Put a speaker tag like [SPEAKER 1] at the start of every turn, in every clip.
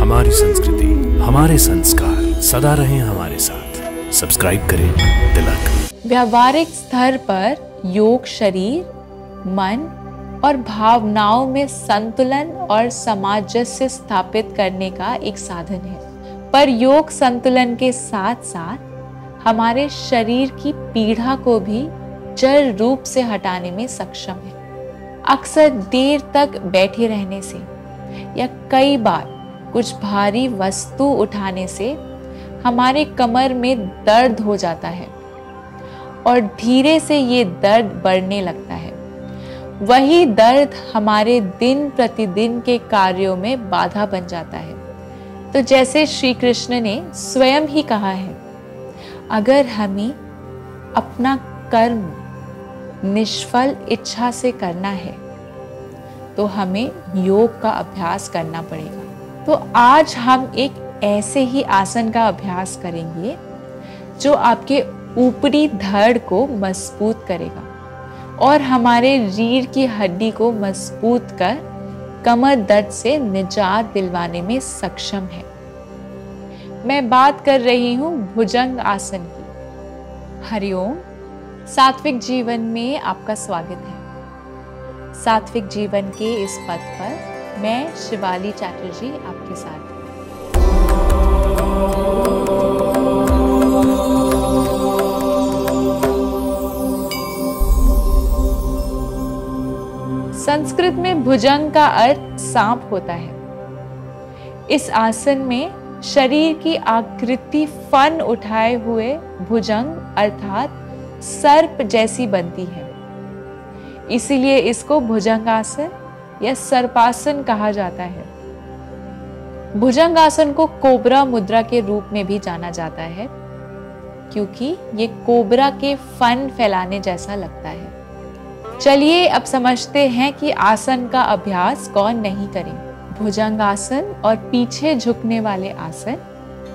[SPEAKER 1] हमारी संस्कृति, हमारे संस्कार सदा रहें हमारे साथ। सब्सक्राइब करें तिलक।
[SPEAKER 2] व्यावहारिक स्तर पर योग शरीर, मन और भावनाओं में संतुलन और सामंजस्य स्थापित करने का एक साधन है। पर योग संतुलन के साथ साथ हमारे शरीर की पीड़ा को भी जड़ रूप से हटाने में सक्षम है। अक्सर देर तक बैठे रहने से या कई बार कुछ भारी वस्तु उठाने से हमारे कमर में दर्द हो जाता है और धीरे से ये दर्द बढ़ने लगता है। वही दर्द हमारे दिन प्रतिदिन के कार्यों में बाधा बन जाता है। तो जैसे श्री कृष्ण ने स्वयं ही कहा है, अगर हमें अपना कर्म निष्फल इच्छा से करना है तो हमें योग का अभ्यास करना पड़ेगा। तो आज हम एक ऐसे ही आसन का अभ्यास करेंगे जो आपके ऊपरी धड़ को मजबूत करेगा और हमारे रीढ़ की हड्डी को मजबूत कर कमर दर्द से निजात दिलवाने में सक्षम है। मैं बात कर रही हूँ भुजंग आसन की। हरिओम। सात्विक जीवन में आपका स्वागत है। सात्विक जीवन के इस पथ पर मैं शिवाली चैटर्जी आपके साथ हूँ। संस्कृत में भुजंग का अर्थ सांप होता है। इस आसन में शरीर की आकृति फन उठाए हुए भुजंग अर्थात सर्प जैसी बनती है, इसीलिए इसको भुजंगासन या सर्पासन कहा जाता है। भुजंगासन को कोबरा मुद्रा के रूप में भी जाना जाता है क्योंकि ये कोबरा के फन फैलाने जैसा लगता है। चलिए अब समझते हैं कि आसन का अभ्यास कौन नहीं करे। भुजंगासन और पीछे झुकने वाले आसन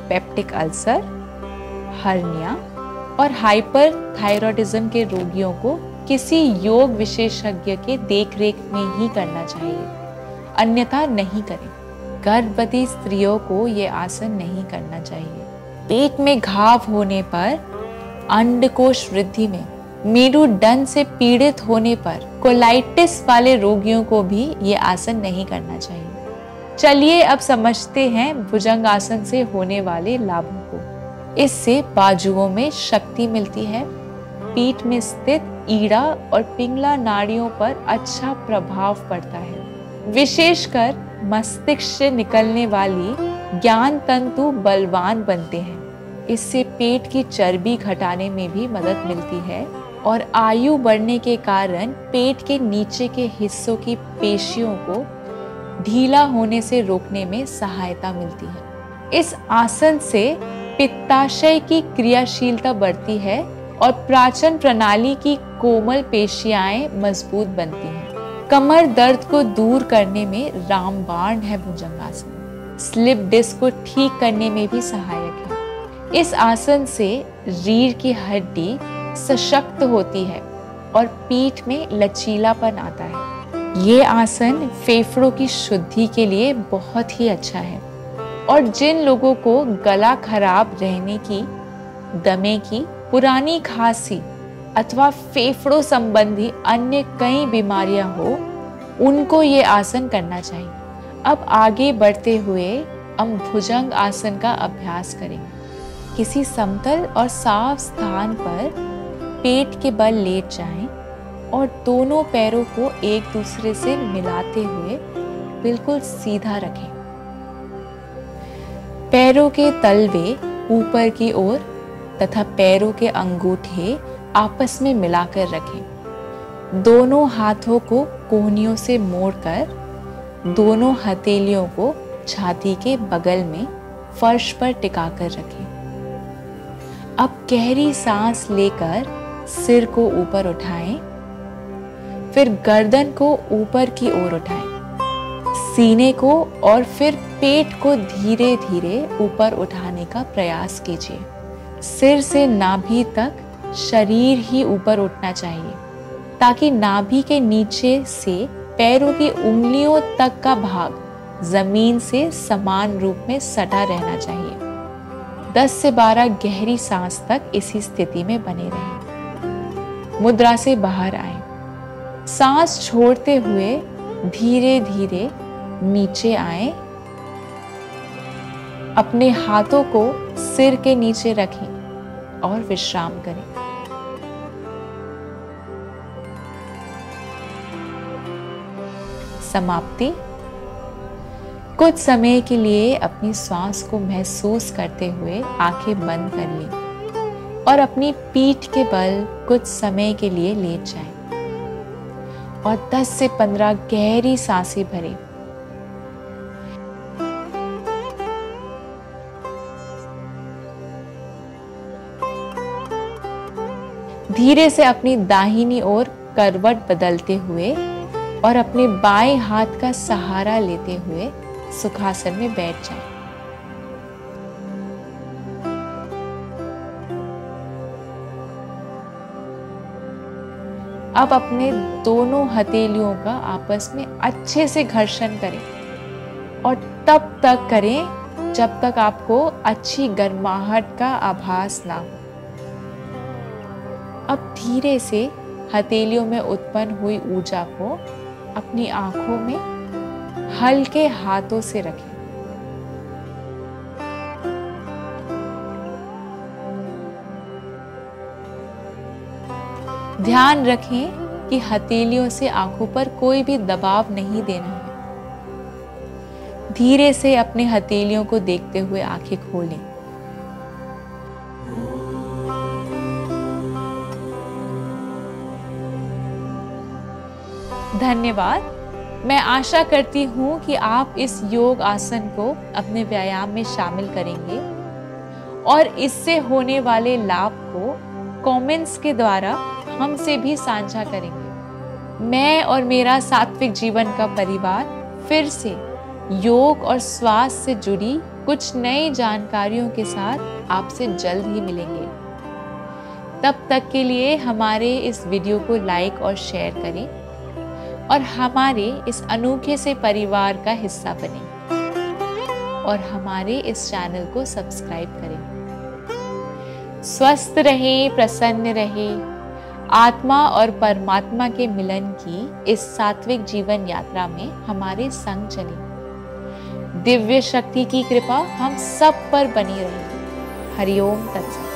[SPEAKER 2] पेप्टिक अल्सर, हर्निया और हाइपरथायरॉयडिज्म के रोगियों को किसी योग विशेषज्ञ के देखरेख में ही करना चाहिए, अन्यथा नहीं करें। गर्भवती स्त्रियों को ये आसन नहीं करना चाहिए। पेट में घाव होने पर, अंडकोश वृद्धि में, मेरुदंड से पीड़ित होने पर, कोलाइटिस वाले रोगियों को भी ये आसन नहीं करना चाहिए। चलिए अब समझते हैं भुजंग आसन से होने वाले लाभों को। इससे बाजुओं में शक्ति मिलती है, पीठ में स्थित ईड़ा और पिंगला नाड़ियों पर अच्छा प्रभाव पड़ता है। विशेषकर मस्तिष्क से निकलने वाली ज्ञान तंतु बलवान बनते हैं। इससे पेट की चर्बी घटाने में भी मदद मिलती है और आयु बढ़ने के कारण पेट के नीचे के हिस्सों की पेशियों को ढीला होने से रोकने में सहायता मिलती है। इस आसन से पित्ताशय की क्रियाशीलता बढ़ती है और पाचन प्रणाली की कोमल पेशियाएं मजबूत बनती हैं। कमर दर्द को दूर करने में रामबाण है भुजंगासन। स्लिप डिस्क को ठीक करने में भी सहायक है। इस आसन से रीढ़ की हड्डी सशक्त होती है और पीठ में लचीलापन आता है। ये आसन फेफड़ों की शुद्धि के लिए बहुत ही अच्छा है और जिन लोगों को गला खराब रहने की, दमे की, पुरानी खांसी अथवा फेफड़ों संबंधी अन्य कई बीमारियां हो, उनको ये आसन करना चाहिए। अब आगे बढ़ते हुए हम भुजंग आसन का अभ्यास करेंगे। किसी समतल और साफ स्थान पर पेट के बल लेट जाएं और दोनों पैरों को एक दूसरे से मिलाते हुए बिल्कुल सीधा रखें। पैरों के तलवे ऊपर की ओर तथा पैरों के अंगूठे आपस में मिलाकर रखें। दोनों हाथों को कोहनियों से मोड़कर दोनों हथेलियों को छाती के बगल में फर्श पर टिकाकर रखें। अब गहरी सांस लेकर सिर को ऊपर उठाएं, फिर गर्दन को ऊपर की ओर उठाएं, सीने को और फिर पेट को धीरे धीरे ऊपर उठाने का प्रयास कीजिए। सिर से नाभि तक शरीर ही ऊपर उठना चाहिए ताकि नाभि के नीचे से पैरों की उंगलियों तक का भाग जमीन से समान रूप में सटा रहना चाहिए। 10 से 12 गहरी सांस तक इसी स्थिति में बने रहें। मुद्रा से बाहर आए। सांस छोड़ते हुए धीरे धीरे नीचे आए। अपने हाथों को सिर के नीचे रखें और विश्राम करें। समाप्ति। कुछ समय के लिए अपनी सांस को महसूस करते हुए आंखें बंद कर लें और अपनी पीठ के बल कुछ समय के लिए लेट जाएं और 10 से 15 गहरी सांसें भरें। धीरे से अपनी दाहिनी ओर करवट बदलते हुए और अपने बाएं हाथ का सहारा लेते हुए सुखासन में बैठ जाएं। अब अपने दोनों हथेलियों का आपस में अच्छे से घर्षण करें और तब तक करें जब तक आपको अच्छी गर्माहट का आभास ना हो। अब धीरे से हथेलियों में उत्पन्न हुई ऊर्जा को अपनी आंखों में हल्के हाथों से रखें। ध्यान रखें कि हथेलियों से आंखों पर कोई भी दबाव नहीं देना है। धीरे से अपने हथेलियों को देखते हुए आंखें खोलें। धन्यवाद। मैं आशा करती हूँ कि आप इस योग आसन को अपने व्यायाम में शामिल करेंगे और इससे होने वाले लाभ को कमेंट्स के द्वारा हमसे भी साझा करेंगे। मैं और मेरा सात्विक जीवन का परिवार फिर से योग और स्वास्थ्य से जुड़ी कुछ नई जानकारियों के साथ आपसे जल्द ही मिलेंगे। तब तक के लिए हमारे इस वीडियो को लाइक और शेयर करें और हमारे इस अनोखे से परिवार का हिस्सा बनें और हमारे इस चैनल को सब्सक्राइब करें। स्वस्थ रहें, प्रसन्न रहें, आत्मा और परमात्मा के मिलन की इस सात्विक जीवन यात्रा में हमारे संग चलें। दिव्य शक्ति की कृपा हम सब पर बनी रहे। हरिओम तत्सत।